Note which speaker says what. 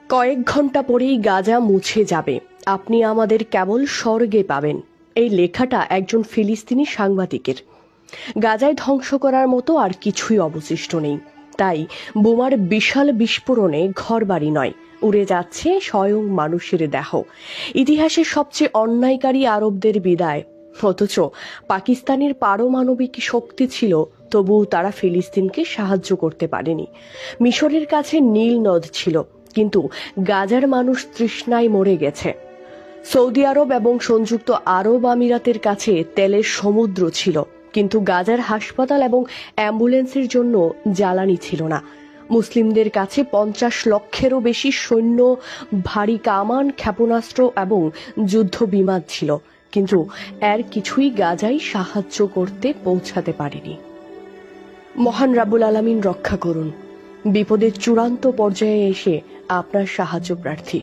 Speaker 1: কয়েক ঘন্টা পরেই গাজা মুছে যাবে, আপনি আমাদের কেবল স্বর্গে পাবেন। এই লেখাটা একজন ফিলিস্তিনি সাংবাদিকের। গাজায় ধ্বংস করার মতো আর কিছুই অবশিষ্ট নেই, তাই বোমার বিশাল বিস্ফোরণে ঘরবাড়ি নয়, উড়ে যাচ্ছে স্বয়ং মানুষের দেহ। ইতিহাসের সবচেয়ে অন্যায়কারী আরবদের বিদায়। অথচ পাকিস্তানের পারমাণবিক শক্তি ছিল, তবুও তারা ফিলিস্তিনকে সাহায্য করতে পারেনি। মিশরের কাছে নীল নদ ছিল, কিন্তু গাজার মানুষ তৃষ্ণায় মরে গেছে। সৌদি আরব এবং সংযুক্ত আরব আমিরাতের কাছে তেলের সমুদ্র ছিল, কিন্তু গাজার হাসপাতাল এবং অ্যাম্বুলেন্সের জন্য জ্বালানি ছিল না। মুসলিমদের কাছে 50 লক্ষেরও বেশি সৈন্য, ভারী কামান, ক্ষেপণাস্ত্র এবং যুদ্ধ বিমান ছিল, কিন্তু এর কিছুই গাজায় সাহায্য করতে পৌঁছাতে পারেনি। মহান রাব্বুল আলামিন রক্ষা করুন। বিপদের চূড়ান্ত পর্যায়ে এসে আপনার সাহায্য প্রার্থী।